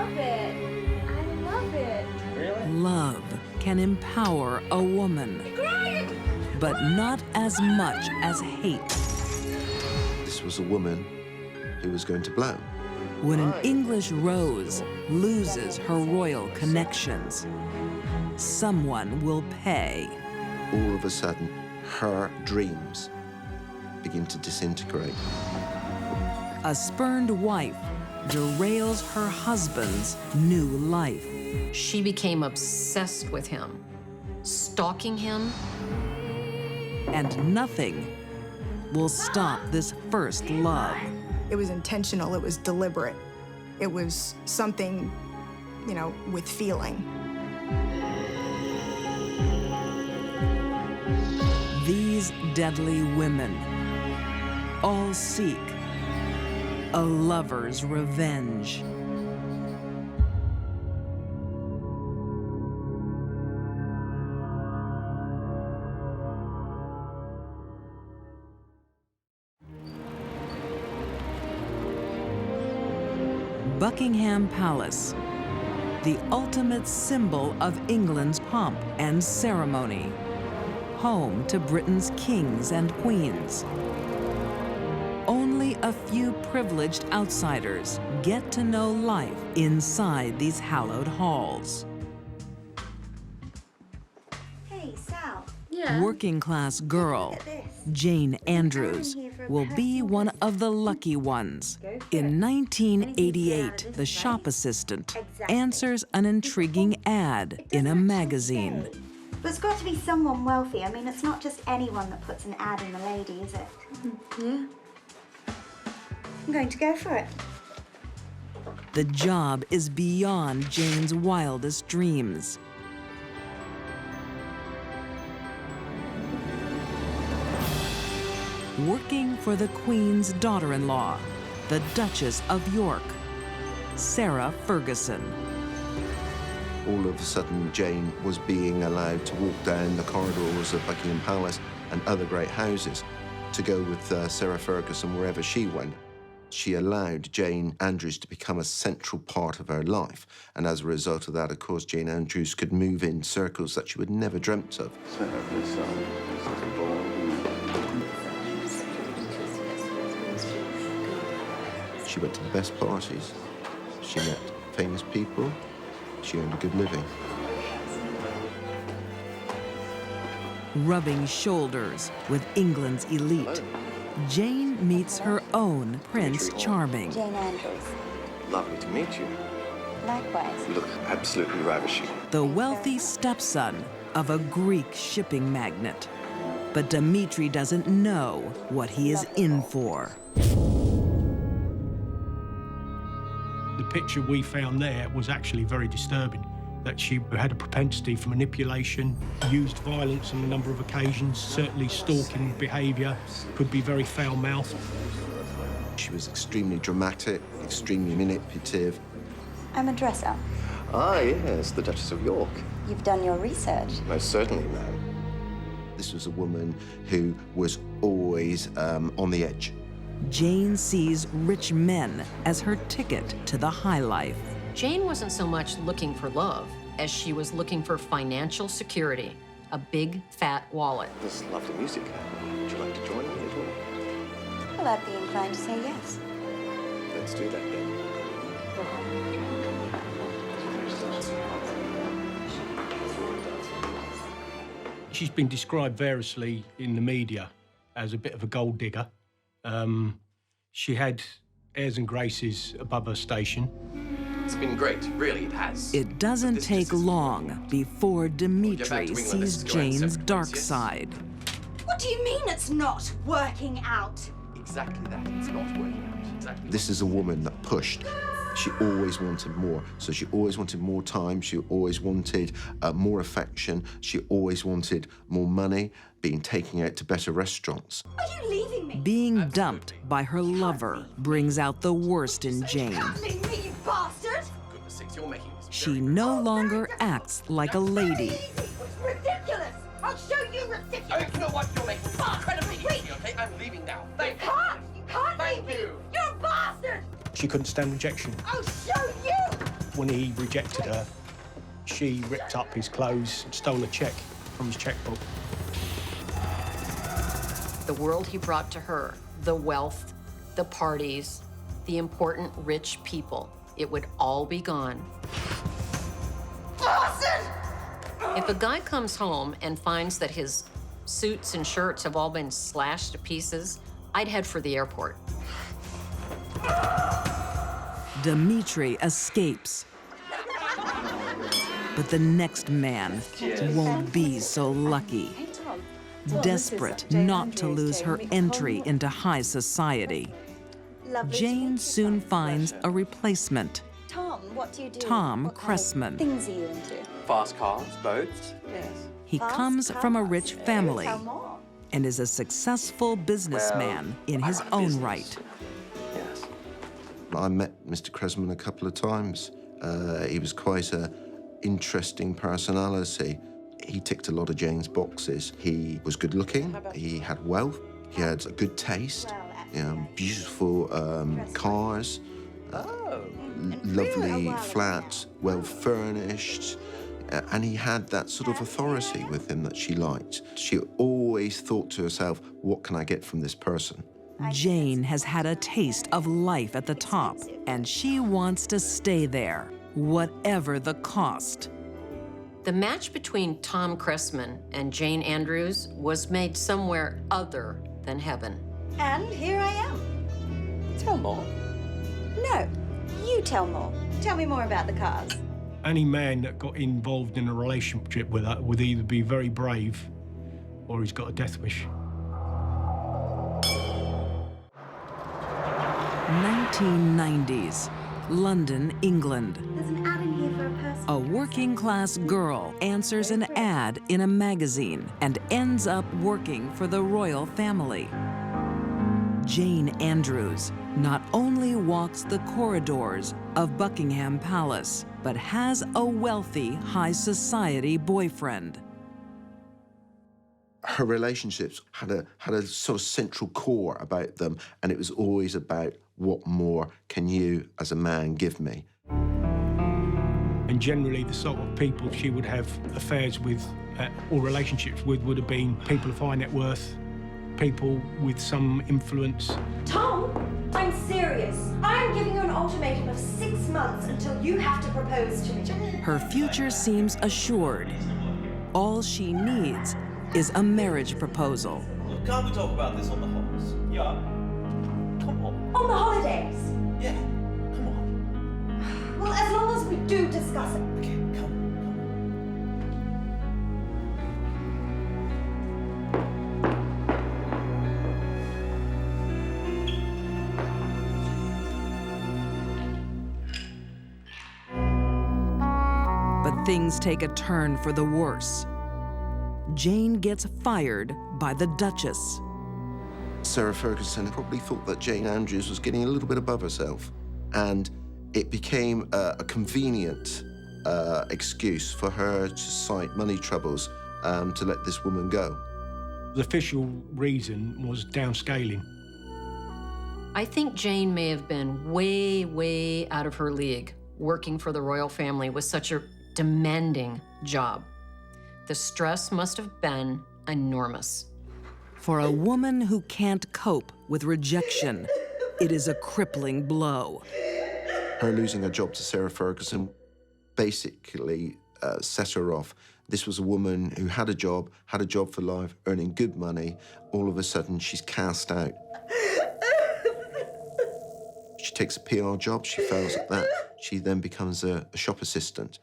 love it. I love it. Really? Love can empower a woman, but not as much as hate. This was a woman who was going to blow. When an English rose loses her royal connections, someone will pay. All of a sudden, her dreams begin to disintegrate. A spurned wife derails her husband's new life. She became obsessed with him, stalking him. And nothing will stop this first love. It was intentional, it was deliberate. It was something, you know, with feeling. These deadly women all seek a lover's revenge. Buckingham Palace, the ultimate symbol of England's pomp and ceremony, home to Britain's kings and queens. Only a few privileged outsiders get to know life inside these hallowed halls. Hey, Sal. Yeah. Working-class girl Jane Andrews will be one of the lucky ones. In 1988, the shop assistant answers an intriguing ad in a magazine. But it's got to be someone wealthy. I mean, it's not just anyone that puts an ad in the Lady, is it? Yeah. I'm going to go for it. The job is beyond Jane's wildest dreams. Working for the Queen's daughter-in-law, the Duchess of York, Sarah Ferguson. All of a sudden, Jane was being allowed to walk down the corridors of Buckingham Palace and other great houses to go with Sarah Ferguson wherever she went. She allowed Jane Andrews to become a central part of her life. And as a result of that, of course, Jane Andrews could move in circles that she would never dreamt of. She went to the best parties. She met famous people. She earned a good living. Rubbing shoulders with England's elite, Jane meets her own Prince Charming. Jane Andrews. Lovely to meet you. Likewise. You look absolutely ravishing. The wealthy stepson of a Greek shipping magnate. But Dimitri doesn't know what he is in for. The picture we found there was actually very disturbing, that she had a propensity for manipulation, used violence on a number of occasions, certainly stalking behaviour, could be very foul-mouthed. She was extremely dramatic, extremely manipulative. I'm a dresser. Ah, yes, the Duchess of York. You've done your research. Most certainly, ma'am. This was a woman who was always on the edge. Jane sees rich men as her ticket to the high life. Jane wasn't so much looking for love as she was looking for financial security, a big, fat wallet. This lovely music. Would you like to join me as well? Well, I'd be inclined to say yes. Let's do that then. She's been described variously in the media as a bit of a gold digger. She had airs and graces above her station. It's been great, really, it has. It doesn't This take just isn't long before Dimitri to England, sees this is going Jane's separate dark ways, yes? side. What do you mean it's not working out? Exactly that. It's not working out. Exactly. This is a woman that pushed. She always wanted more. So she always wanted more time. She always wanted more affection. She always wanted more money, being taken out to better restaurants. Are you leaving me? Being dumped by her lover brings out the worst in Jane. Leave me, you bastard! Goodness sakes, you're making this She very no longer acts like a lady. It's ridiculous! I'll show you ridiculous! You know what? You're making this incredibly easy, okay? I'm leaving now. You can't! You can't Thank leave me! you. You're a bastard! She couldn't stand rejection. I'll show you! When he rejected her, she ripped up his clothes and stole a cheque from his checkbook. The world he brought to her, the wealth, the parties, the important rich people, it would all be gone. If a guy comes home and finds that his suits and shirts have all been slashed to pieces, I'd head for the airport. Dimitri escapes. But the next man won't be so lucky. Desperate not to lose her entry into high society, Jane soon finds a replacement. Tom, what do you do? Tom What kind of Cressman. things are you into? Fast cars, boats. Yes. He Fast comes from a cars. rich family Tell more. and is a successful businessman in I his run a own business. right. Yes. I met Mr. Cressman a couple of times. He was quite an interesting personality. He ticked a lot of Jane's boxes. He was good looking, he had wealth, he had a good taste, beautiful cars, lovely flats, well furnished, and he had that sort of authority with him that she liked. She always thought to herself, what can I get from this person? Jane has had a taste of life at the top, and she wants to stay there, whatever the cost. The match between Tom Cressman and Jane Andrews was made somewhere other than heaven. And here I am. Tell more. No, you tell more. Tell me more about the cars. Any man that got involved in a relationship with her would either be very brave or he's got a death wish. 1990s, London, England. There's an ad in here for a person. A working-class girl answers an ad in a magazine and ends up working for the royal family. Jane Andrews not only walks the corridors of Buckingham Palace, but has a wealthy high society boyfriend. Her relationships had a sort of central core about them, and it was always about what more can you as a man give me? And generally the sort of people she would have affairs with or relationships with would have been people of high net worth, people with some influence. Tom, I'm serious. I'm giving you an ultimatum of 6 months until you have to propose to me. Her future seems assured. All she needs is a marriage proposal. Can't we talk about this on the hops? Yeah. Come on. On the holidays. Yeah. Come on. Well, as long as we do discuss it. Okay, come. But things take a turn for the worse. Jane gets fired by the Duchess. Sarah Ferguson probably thought that Jane Andrews was getting a little bit above herself, and it became a convenient excuse for her to cite money troubles to let this woman go. The official reason was downscaling. I think Jane may have been way, way out of her league working for the royal family with such a demanding job. The stress must have been enormous. For a woman who can't cope with rejection, it is a crippling blow. Her losing her job to Sarah Ferguson basically set her off. This was a woman who had a job for life, earning good money. All of a sudden, she's cast out. She takes a PR job, she fails at that. She then becomes a shop assistant.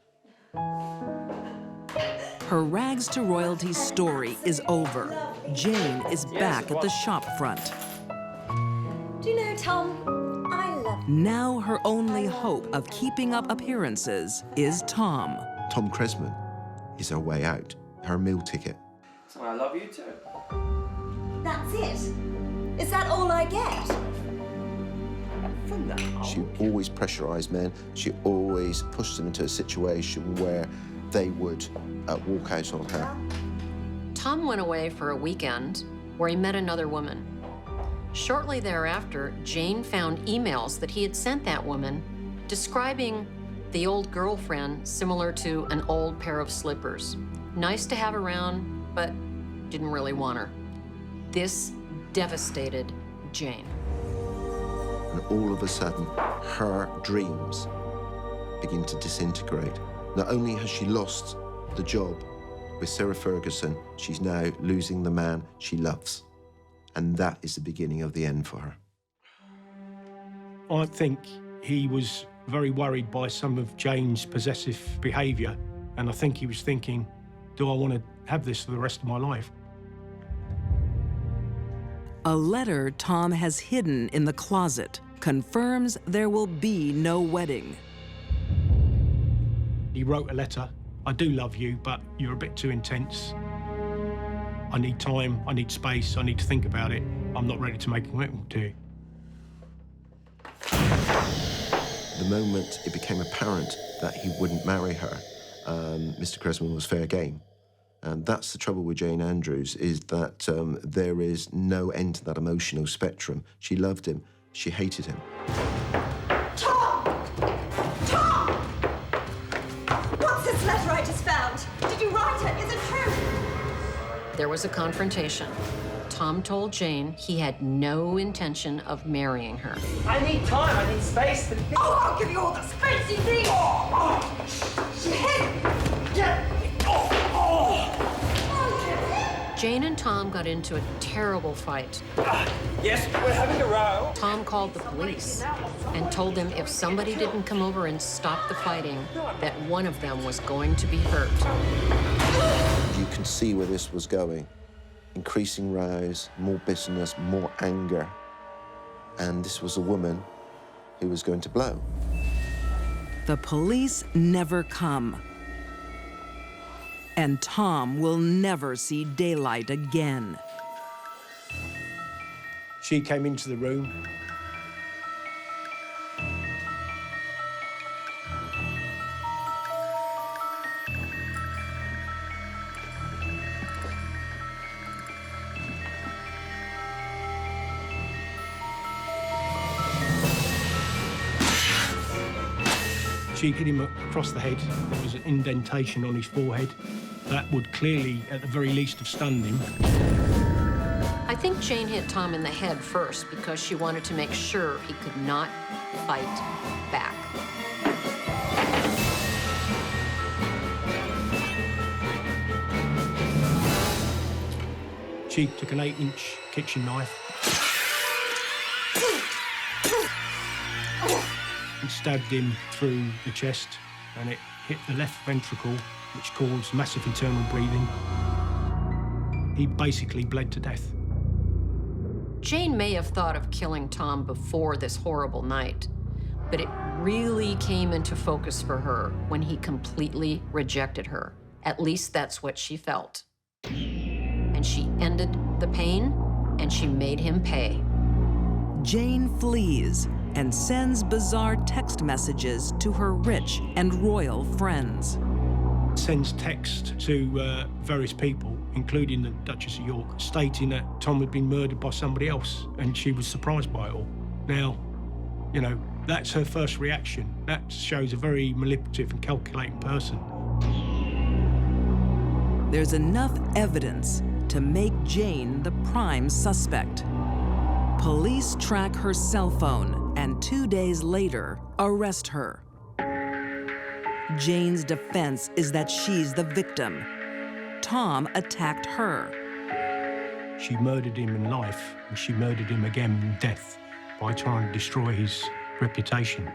Her rags to royalty story is over. Jane is back at the shop front. Do you know, Tom, I love you. Now her only hope of keeping up appearances is Tom. Tom Cressman is her way out, her meal ticket. So I love you too. That's it. Is that all I get? For now. She always pressurised men. She always pushed them into a situation where they would walk out on her. Tom went away for a weekend where he met another woman. Shortly thereafter, Jane found emails that he had sent that woman describing The old girlfriend, similar to an old pair of slippers. Nice to have around, but didn't really want her. This devastated Jane. And all of a sudden, her dreams begin to disintegrate. Not only has she lost the job with Sarah Ferguson, she's now losing the man she loves. And that is the beginning of the end for her. I think he was very worried by some of Jane's possessive behaviour, and I think he was thinking, do I want to have this for the rest of my life? A letter Tom has hidden in the closet confirms there will be no wedding. He wrote a letter, I do love you, but you're a bit too intense. I need time, I need space, I need to think about it. I'm not ready to make a commitment to you. The moment it became apparent that he wouldn't marry her, Mr. Cresman was fair game. And that's the trouble with Jane Andrews, is that there is no end to that emotional spectrum. She loved him, she hated him. Tom! Tom! What's this letter I just found? Did you write it? Is it true? There was a confrontation. Tom told Jane he had no intention of marrying her. I need time, I need space to think. Oh, I'll give you all the space you need! Jane and Tom got into a terrible fight. Yes, we're having a row. Tom called the police and told them if somebody didn't come over and stop the fighting, that one of them was going to be hurt. You can see where this was going. Increasing rows, more bitterness, more anger. And this was a woman who was going to blow. The police never come. And Tom will never see daylight again. She came into the room. She hit him across the head. There was an indentation on his forehead. That would clearly, at the very least, have stunned him. I think Jane hit Tom in the head first because she wanted to make sure he could not fight back. She took an 8-inch kitchen knife and stabbed him through the chest, and it hit the left ventricle, which caused massive internal bleeding. He basically bled to death. Jane may have thought of killing Tom before this horrible night, but it really came into focus for her when he completely rejected her. At least that's what she felt. And she ended the pain, and she made him pay. Jane flees and sends bizarre text messages to her rich and royal friends. Sends text to various people, including the Duchess of York, stating that Tom had been murdered by somebody else, and she was surprised by it all. Now, you know, that's her first reaction. That shows a very manipulative and calculating person. There's enough evidence to make Jane the prime suspect. Police track her cell phone and 2 days later arrest her. Jane's defense is that she's the victim. Tom attacked her. She murdered him in life, and she murdered him again in death by trying to destroy his reputation.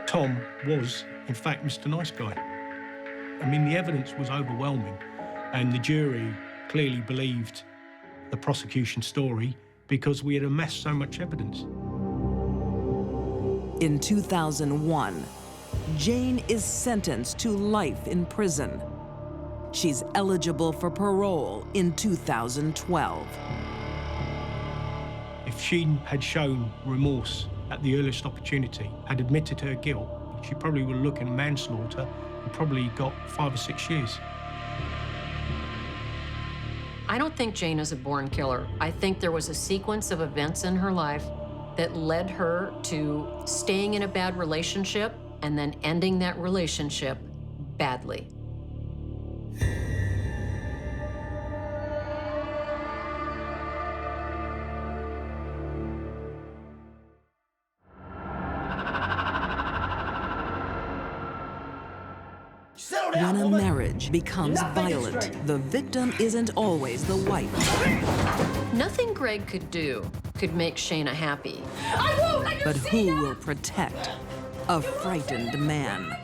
Tom was, in fact, Mr. Nice Guy. I mean, the evidence was overwhelming, and the jury clearly believed the prosecution story because we had amassed so much evidence. In 2001, Jane is sentenced to life in prison. She's eligible for parole in 2012. If she had shown remorse at the earliest opportunity, had admitted her guilt, she probably would look at manslaughter and probably got 5 or 6 years. I don't think Jane is a born killer. I think there was a sequence of events in her life that led her to staying in a bad relationship and then ending that relationship badly. When a marriage becomes violent, the victim isn't always the wife. Nothing Greg could do could make Shayna happy. But who will protect a frightened man?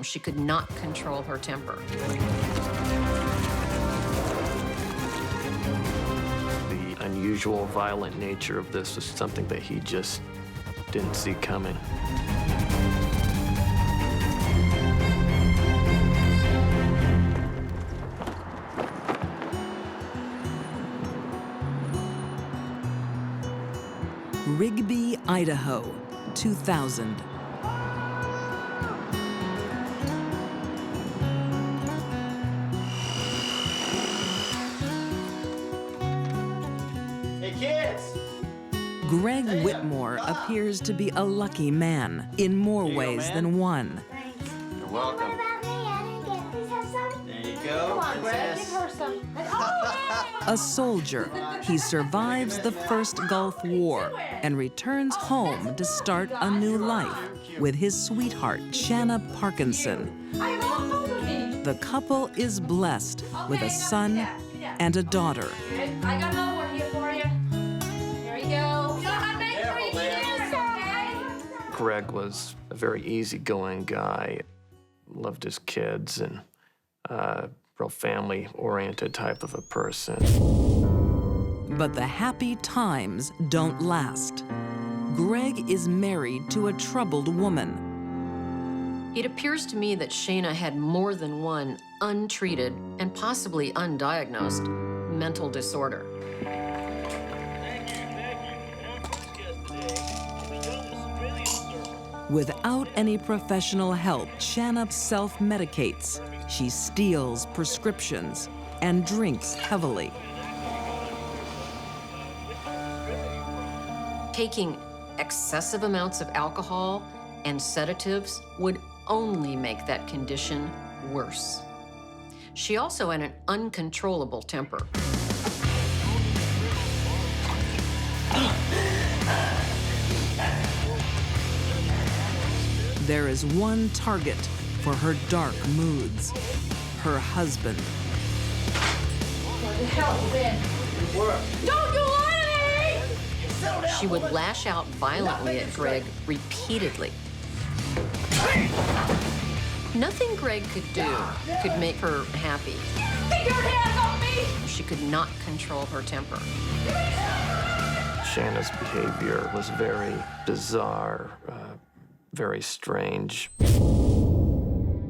She could not control her temper. The unusual, violent nature of this was something that he just didn't see coming. Rigby, Idaho, 2000. Hey, kids! Greg Whitmore appears to be a lucky man in more ways than one. You're welcome. There you go, princess. A soldier, he survives the First Gulf War and returns home to start a new life with his sweetheart, Shanna Parkinson. The couple is blessed with a son and a daughter. I got another one here for you. There you go. Greg was a very easygoing guy, loved his kids, and real family-oriented type of a person. But the happy times don't last. Greg is married to a troubled woman. It appears to me that Shayna had more than one untreated and possibly undiagnosed mental disorder. Without any professional help, Shanna self-medicates. She steals prescriptions and drinks heavily. Taking excessive amounts of alcohol and sedatives would only make that condition worse. She also had an uncontrollable temper. There is one target for her dark moods, her husband. What the hell you been? Don't you lie to me! She would lash out violently at Greg repeatedly. Nothing Greg could do could make her happy. Get your hands off me! She could not control her temper. Shanna's behavior was very bizarre, very strange.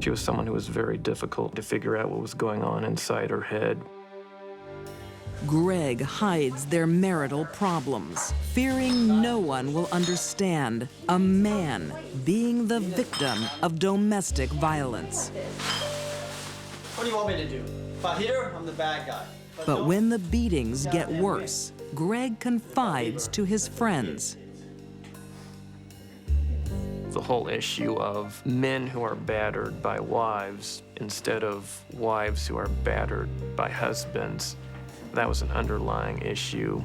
She was someone who was very difficult to figure out what was going on inside her head. Greg hides their marital problems, fearing no one will understand a man being the victim of domestic violence. What do you want me to do? If I hit her, I'm the bad guy. But when the beatings get worse, Greg confides to his friends. The whole issue of men who are battered by wives instead of wives who are battered by husbands, that was an underlying issue.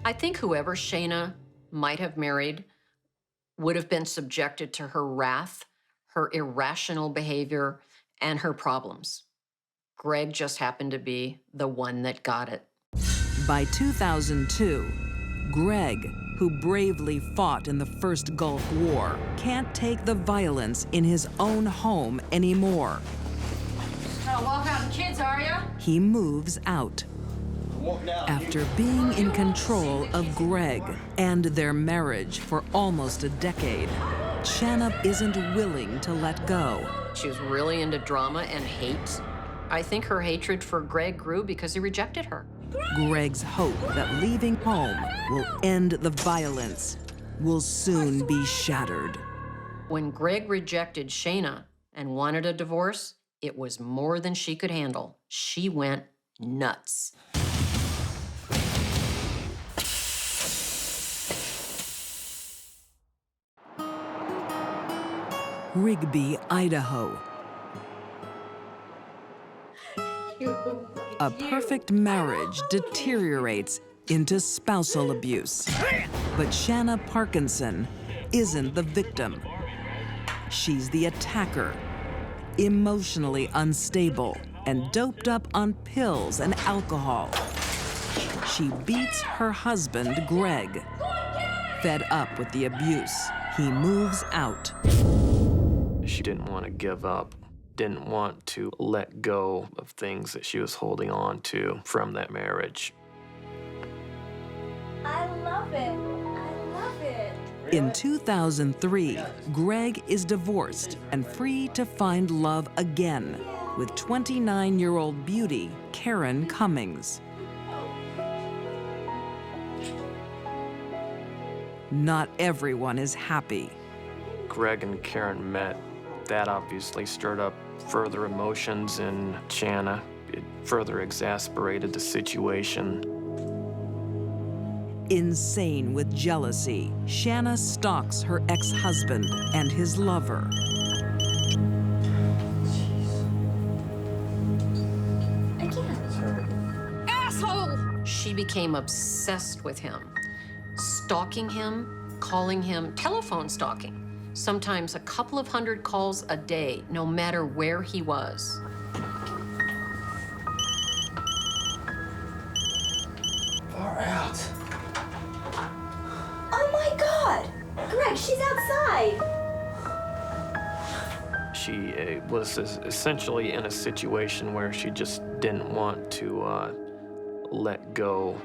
I think whoever Shayna might have married would have been subjected to her wrath, her irrational behavior, and her problems. Greg just happened to be the one that got it. By 2002, Greg, who bravely fought in the First Gulf War, can't take the violence in his own home anymore. Just trying to walk out the kids, are ya? He moves out. After being in control of Greg and their marriage for almost a decade, Shanna isn't willing to let go. She was really into drama and hate. I think her hatred for Greg grew because he rejected her. Greg's hope that leaving home will end the violence will soon be shattered. When Greg rejected Shayna and wanted a divorce, it was more than she could handle. She went nuts. Rigby, Idaho. A perfect marriage deteriorates into spousal abuse. But Shanna Parkinson isn't the victim. She's the attacker, emotionally unstable and doped up on pills and alcohol. She beats her husband, Greg. Fed up with the abuse, he moves out. She didn't want to give up, didn't want to let go of things that she was holding on to from that marriage. I love it. I love it. In 2003, Greg is divorced and free to find love again with 29-year-old beauty Karen Cummings. Not everyone is happy. Greg and Karen met. That obviously stirred up further emotions in Shanna. It further exasperated the situation. Insane with jealousy, Shanna stalks her ex-husband and his lover. Asshole! She became obsessed with him, stalking him, calling him telephone stalking. Sometimes a couple of hundred calls a day, no matter where he was. Far out. Oh my God! Greg, she's outside! She was essentially in a situation where she just didn't want to let go.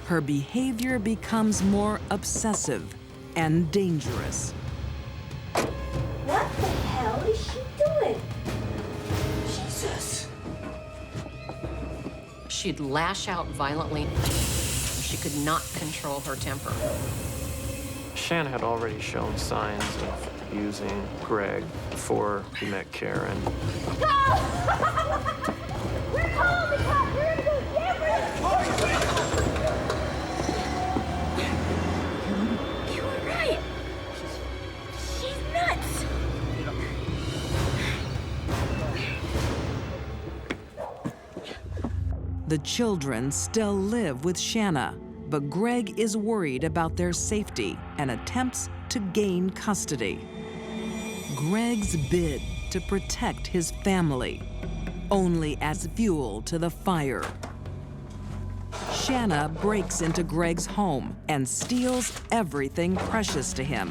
Her behavior becomes more obsessive and dangerous. What the hell is she doing? Jesus. She'd lash out violently. She could not control her temper. Shanna had already shown signs of abusing Greg before he met Karen. We're calling the cops! We're gonna go get her! You were right. She's nuts. The children still live with Shanna, but Greg is worried about their safety and attempts to gain custody. Greg's bid to protect his family only adds fuel to the fire. Shanna breaks into Greg's home and steals everything precious to him.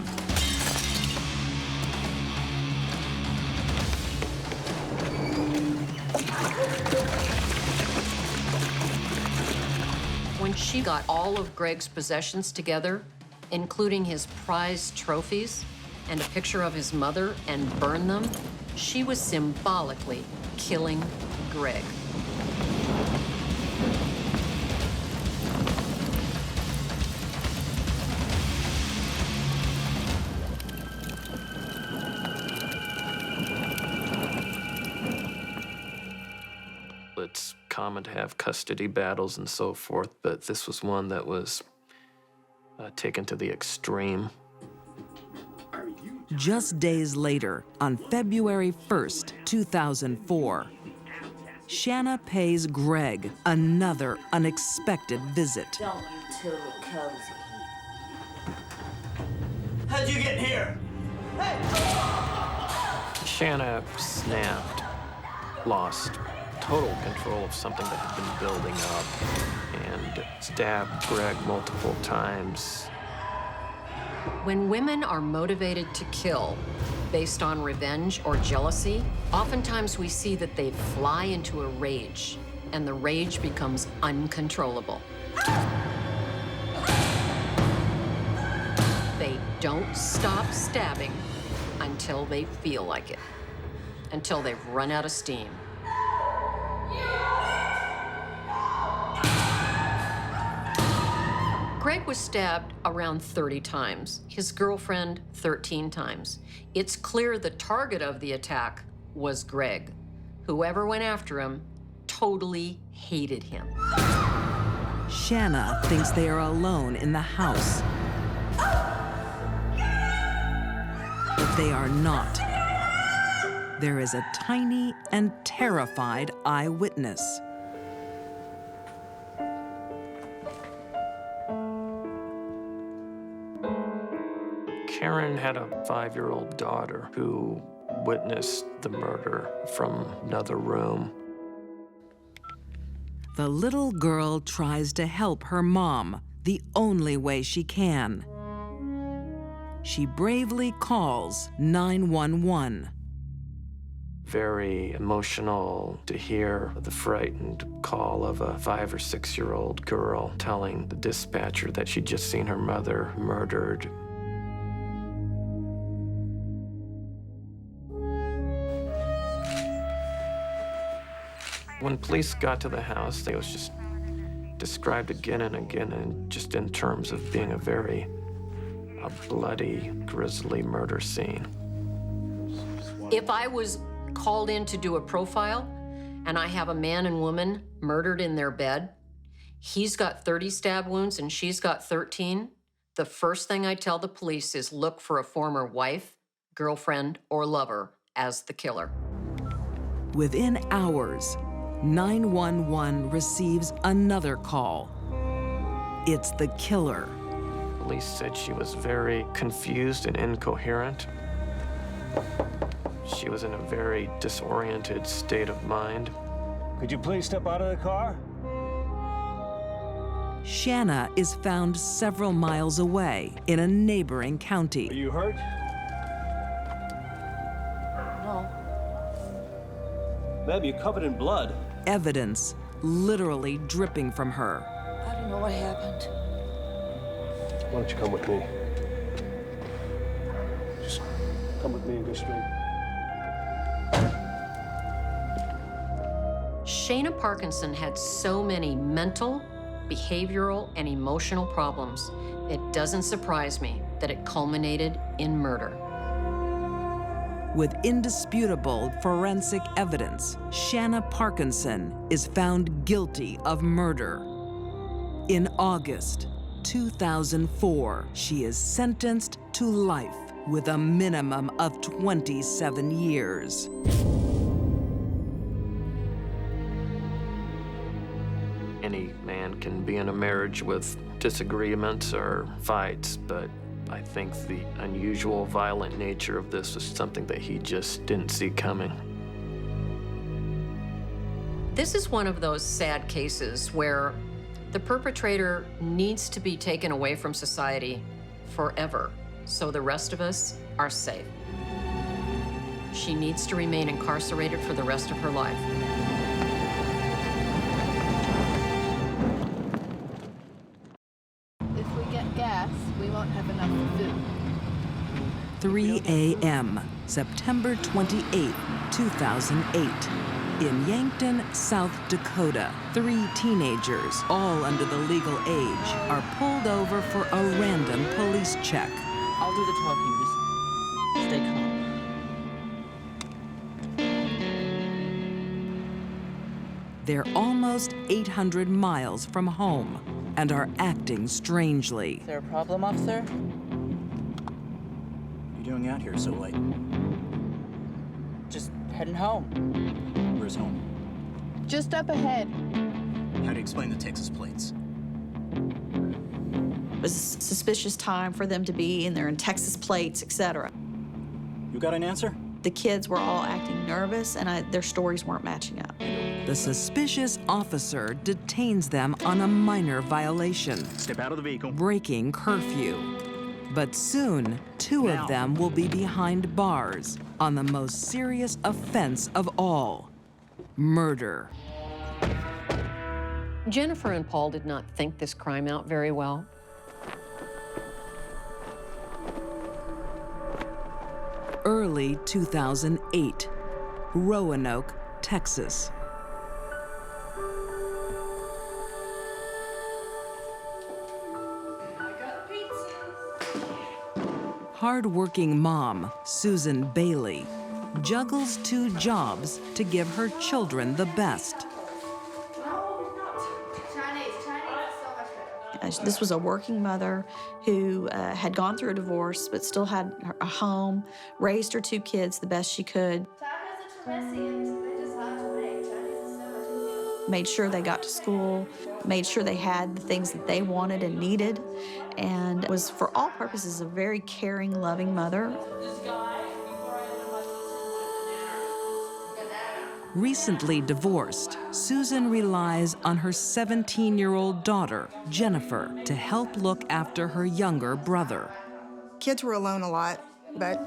When she got all of Greg's possessions together, including his prized trophies and a picture of his mother, and burned them, she was symbolically killing Greg. It's common to have custody battles and so forth, but this was one that was taken to the extreme. Just days later, on February 1st, 2004, Shanna pays Greg another unexpected visit. Don't you two look cozy? How'd you get here? Shanna snapped, lost total control of something that had been building up, and stabbed Greg multiple times. When women are motivated to kill based on revenge or jealousy, oftentimes we see that they fly into a rage, and the rage becomes uncontrollable. They don't stop stabbing until they feel like it, until they've run out of steam. Greg was stabbed around 30 times, his girlfriend 13 times. It's clear the target of the attack was Greg. Whoever went after him totally hated him. Shanna thinks they are alone in the house. But they are not. There is a tiny and terrified eyewitness. Karen had a 5-year-old daughter who witnessed the murder from another room. The little girl tries to help her mom the only way she can. She bravely calls 911. Very emotional to hear the frightened call of a 5 or 6-year-old girl telling the dispatcher that she'd just seen her mother murdered. When police got to the house, it was just described again and again, and just in terms of being a very bloody, grisly murder scene. If I was called in to do a profile and I have a man and woman murdered in their bed, he's got 30 stab wounds and she's got 13, the first thing I tell the police is look for a former wife, girlfriend, or lover as the killer. Within hours, 911 receives another call. It's the killer. Police said she was very confused and incoherent. She was in a very disoriented state of mind. Could you please step out of the car? Shanna is found several miles away in a neighboring county. Are you hurt? No. Ma'am, you're covered in blood. Evidence literally dripping from her. I don't know what happened. Why don't you come with me? Just come with me and go straight. Shayna Parkinson had so many mental, behavioral, and emotional problems. It doesn't surprise me that it culminated in murder. With indisputable forensic evidence, Shanna Parkinson is found guilty of murder. In August 2004, she is sentenced to life with a minimum of 27 years. Any man can be in a marriage with disagreements or fights, but I think the unusual violent nature of this was something that he just didn't see coming. This is one of those sad cases where the perpetrator needs to be taken away from society forever, so the rest of us are safe. She needs to remain incarcerated for the rest of her life. If we get gas, we won't have enough for food. 3 a.m., September 28, 2008. In Yankton, South Dakota, 3 teenagers, all under the legal age, are pulled over for a random police check. I'll do the talking, just stay calm. They're almost 800 miles from home and are acting strangely. Is there a problem, officer? What are you doing out here so late? Just heading home. Where's home? Just up ahead. How do you explain the Texas plates? It was a suspicious time for them to be in there in Texas plates, etc. You got an answer? The kids were all acting nervous and their stories weren't matching up. The suspicious officer detains them on a minor violation. Step out of the vehicle. Breaking curfew. But soon, 2 of them will be behind bars on the most serious offense of all, murder. Jennifer and Paul did not think this crime out very well. Early 2008, Roanoke, Texas. Hard-working mom, Susan Bailey, juggles 2 jobs to give her children the best. This was a working mother who had gone through a divorce but still had a home, raised her 2 kids the best she could. Made sure they got to school, made sure they had the things that they wanted and needed, and was, for all purposes, a very caring, loving mother. Recently divorced, Susan relies on her 17-year-old daughter, Jennifer, to help look after her younger brother. Kids were alone a lot, but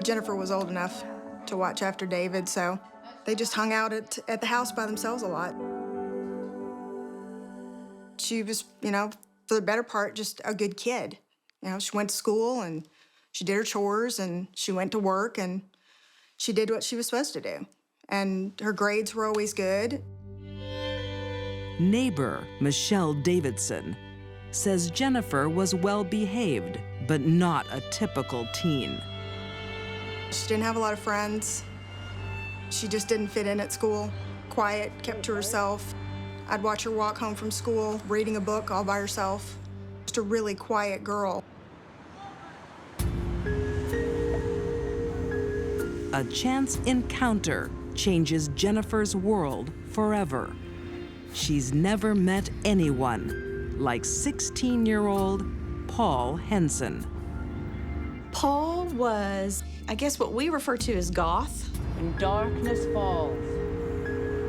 Jennifer was old enough to watch after David, so they just hung out at the house by themselves a lot. She was, you know, for the better part, just a good kid. You know, she went to school and she did her chores and she went to work and she did what she was supposed to do. And her grades were always good. Neighbor Michelle Davidson says Jennifer was well-behaved, but not a typical teen. She didn't have a lot of friends. She just didn't fit in at school. Quiet, kept to herself. I'd watch her walk home from school, reading a book all by herself. Just a really quiet girl. A chance encounter changes Jennifer's world forever. She's never met anyone like 16-year-old Paul Henson. Paul was, I guess, what we refer to as goth. When darkness falls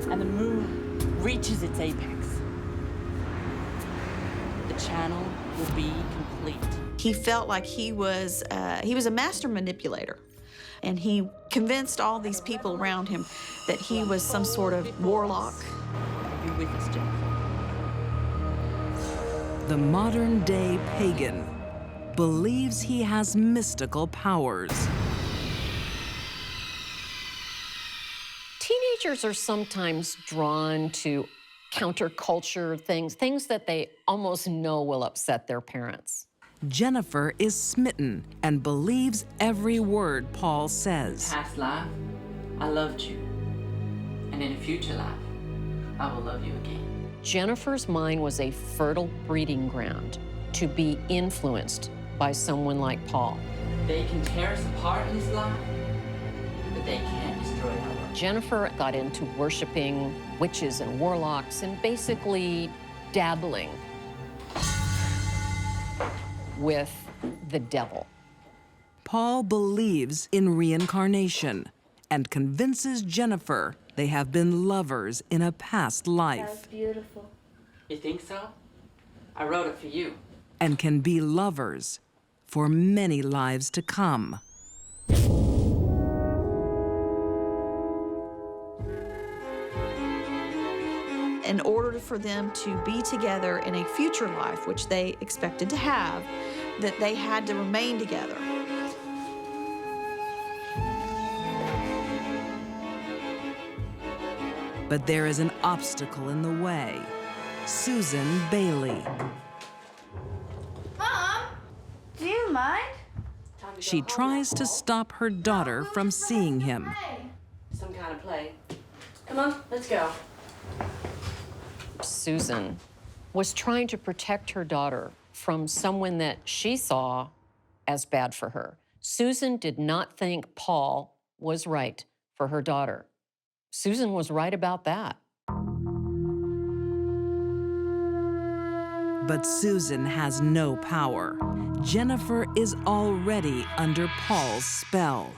and the moon reaches its apex, the channel will be complete. He felt like he was a master manipulator. And he convinced all these people around him that he was some sort of warlock. Be with us, Jennifer. The modern-day pagan believes he has mystical powers. Teenagers are sometimes drawn to counterculture things that they almost know will upset their parents. Jennifer is smitten and believes every word Paul says. Past life, I loved you. And in a future life, I will love you again. Jennifer's mind was a fertile breeding ground to be influenced by someone like Paul. They can tear us apart in this life, but they can't destroy our love. Jennifer got into worshiping witches and warlocks and basically dabbling with the devil. Paul believes in reincarnation and convinces Jennifer they have been lovers in a past life. That's beautiful. You think so? I wrote it for you. And can be lovers for many lives to come. In order for them to be together in a future life, which they expected to have, that they had to remain together. But there is an obstacle in the way. Susan Bailey. Mom, do you mind? She tries to stop her daughter from seeing him. Some kind of play. Come on, let's go. Susan was trying to protect her daughter from someone that she saw as bad for her. Susan did not think Paul was right for her daughter. Susan was right about that. But Susan has no power. Jennifer is already under Paul's spell.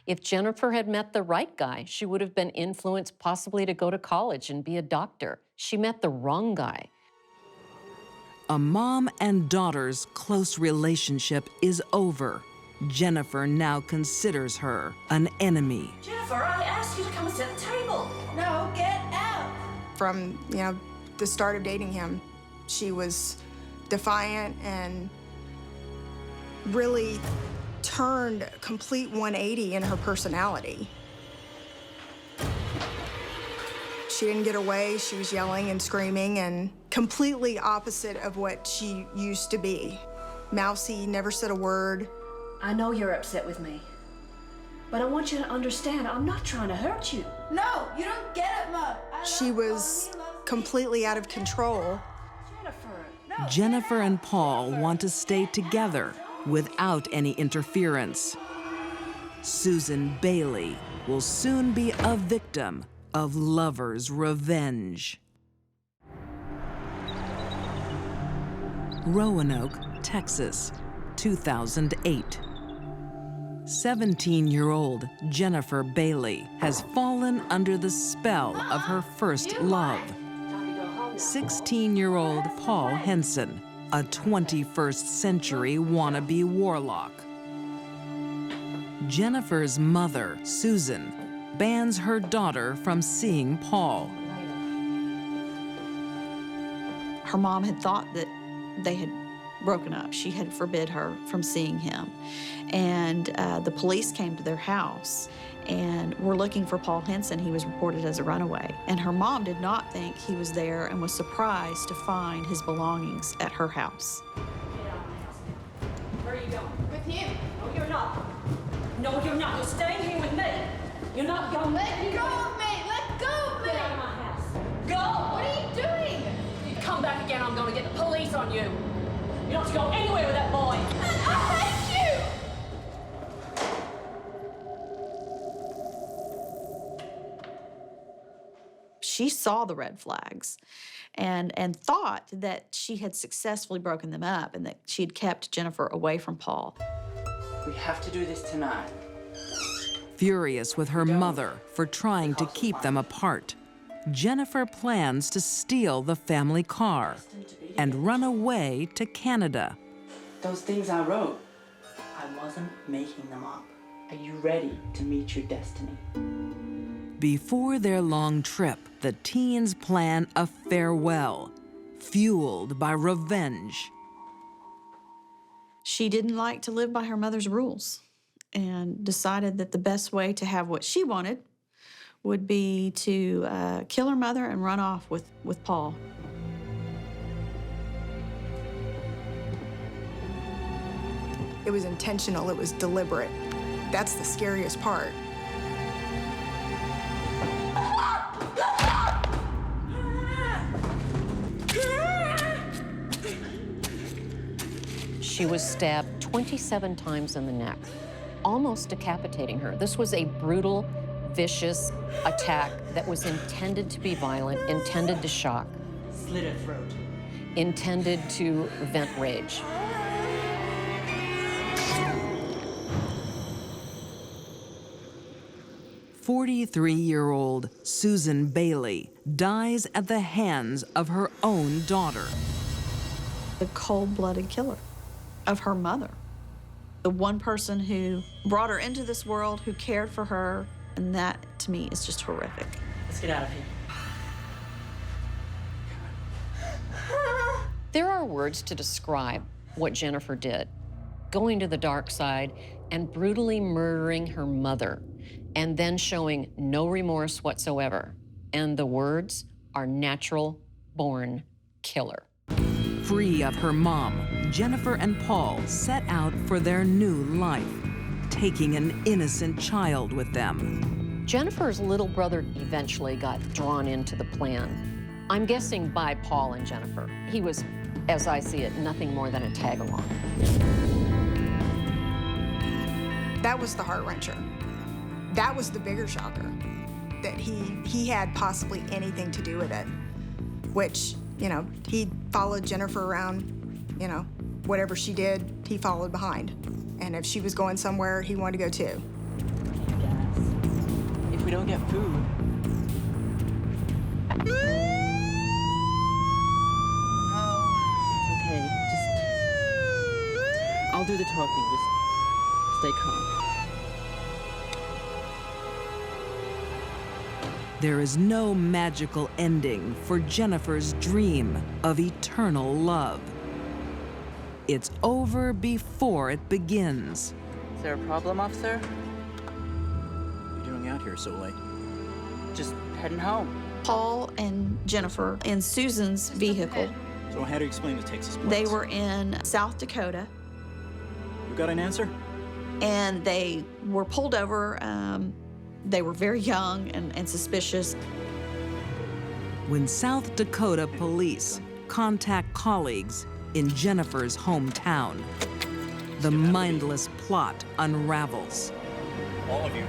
If Jennifer had met the right guy, she would have been influenced possibly to go to college and be a doctor. She met the wrong guy. A mom and daughter's close relationship is over. Jennifer now considers her an enemy. Jennifer, I asked you to come and sit at the table. No, get out. From, you know, the start of dating him, she was defiant and really turned a complete 180 in her personality. She didn't get away. She was yelling and screaming and completely opposite of what she used to be. Mousy, never said a word. I know you're upset with me, but I want you to understand I'm not trying to hurt you. No, you don't get it, Mom. She was completely out of control. Jennifer, Jennifer and Paul want to stay together without any interference. Susan Bailey will soon be a victim of lovers' revenge. Roanoke, Texas, 2008. 17-year-old Jennifer Bailey has fallen under the spell of her first love. 16-year-old Paul Henson, a 21st century wannabe warlock. Jennifer's mother, Susan, bans her daughter from seeing Paul. Her mom had thought that they had broken up. She had forbid her from seeing him. And the police came to their house and were looking for Paul Henson. He was reported as a runaway. And her mom did not think he was there and was surprised to find his belongings at her house. Where are you going? With him. No, you're not. No, you're not. You're staying here with me. You're not going. Let go of me. Let go of me. Get out of my house. Go. What are you doing? If you come back again, I'm going to get the police on you. You're not to go anywhere with that boy. I hate you. She saw the red flags and thought that she had successfully broken them up and that she had kept Jennifer away from Paul. We have to do this tonight. Furious with her mother for trying to keep them apart, Jennifer plans to steal the family car and run away to Canada. Those things I wrote, I wasn't making them up. Are you ready to meet your destiny? Before their long trip, the teens plan a farewell, fueled by revenge. She didn't like to live by her mother's rules and decided that the best way to have what she wanted would be to kill her mother and run off with Paul. It was intentional, it was deliberate. That's the scariest part. She was stabbed 27 times in the neck, almost decapitating her. This was a brutal, vicious attack that was intended to be violent, intended to shock. Slit her throat. Intended to vent rage. "43-year-old Susan Bailey dies at the hands of her own daughter. The cold-blooded killer of her mother. The one person who brought her into this world, who cared for her, and that, to me, is just horrific. Let's get out of here. There are words to describe what Jennifer did. Going to the dark side and brutally murdering her mother, and then showing no remorse whatsoever. And the words are natural-born killer. Free of her mom, Jennifer and Paul set out for their new life, taking an innocent child with them. Jennifer's little brother eventually got drawn into the plan. I'm guessing by Paul and Jennifer. He was, as I see it, nothing more than a tag-along. That was the heart-wrencher. That was the bigger shocker, that he had possibly anything to do with it, which, you know, he followed Jennifer around, you know, whatever she did, he followed behind. And if she was going somewhere, he wanted to go too. If we don't get food. It's okay. I'll do the talking. Just stay calm. There is no magical ending for Jennifer's dream of eternal love. It's over before it begins. Is there a problem, officer? What are you doing out here so late? Just heading home. Paul and Jennifer in Susan's vehicle. So how do you explain the Texas plates? They were in South Dakota. You got an answer? And they were pulled over. They were very young and suspicious. When South Dakota police contact colleagues in Jennifer's hometown. The mindless plot unravels. All of you,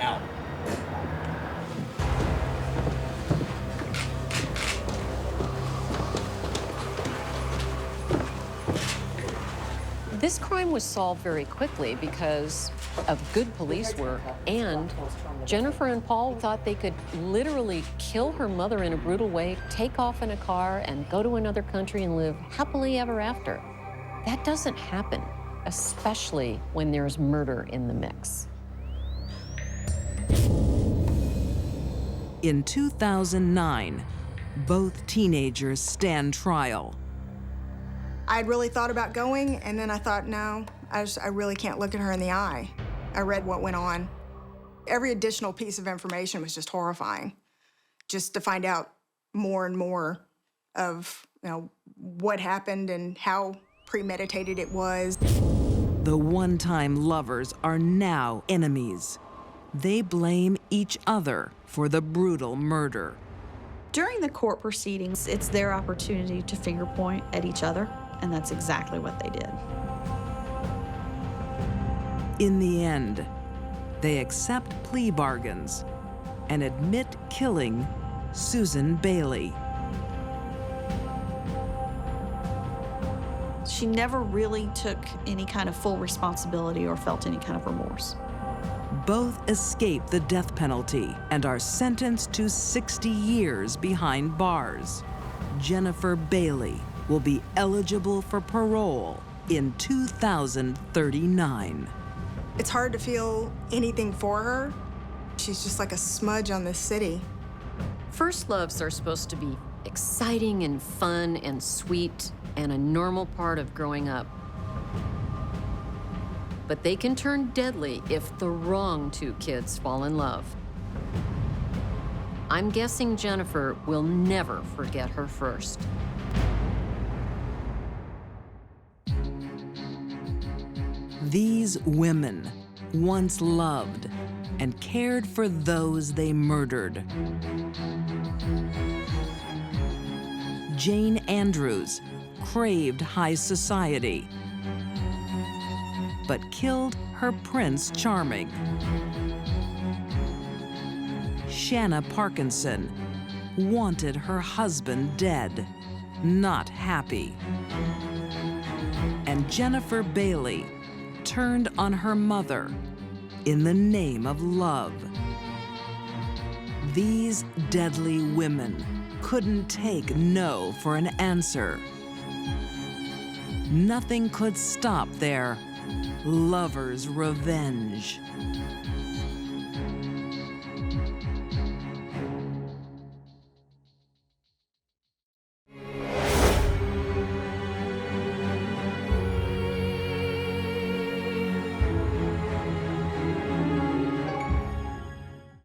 out. This crime was solved very quickly because of good police work, and Jennifer and Paul thought they could literally kill her mother in a brutal way, take off in a car, and go to another country and live happily ever after. That doesn't happen, especially when there's murder in the mix. In 2009, both teenagers stand trial. I'd really thought about going, and then I thought, no, I really can't look at her in the eye. I read what went on. Every additional piece of information was just horrifying, just to find out more and more of, what happened and how premeditated it was. The one-time lovers are now enemies. They blame each other for the brutal murder. During the court proceedings, it's their opportunity to finger point at each other, and that's exactly what they did. In the end, they accept plea bargains and admit killing Susan Bailey. She never really took any kind of full responsibility or felt any kind of remorse. Both escape the death penalty and are sentenced to 60 years behind bars. Jennifer Bailey will be eligible for parole in 2039. It's hard to feel anything for her. She's just like a smudge on this city. First loves are supposed to be exciting and fun and sweet and a normal part of growing up. But they can turn deadly if the wrong two kids fall in love. I'm guessing Jennifer will never forget her first. These women once loved and cared for those they murdered. Jane Andrews craved high society, but killed her Prince Charming. Shanna Parkinson wanted her husband dead, not happy. And Jennifer Bailey turned on her mother in the name of love. These deadly women couldn't take no for an answer. Nothing could stop their lover's revenge.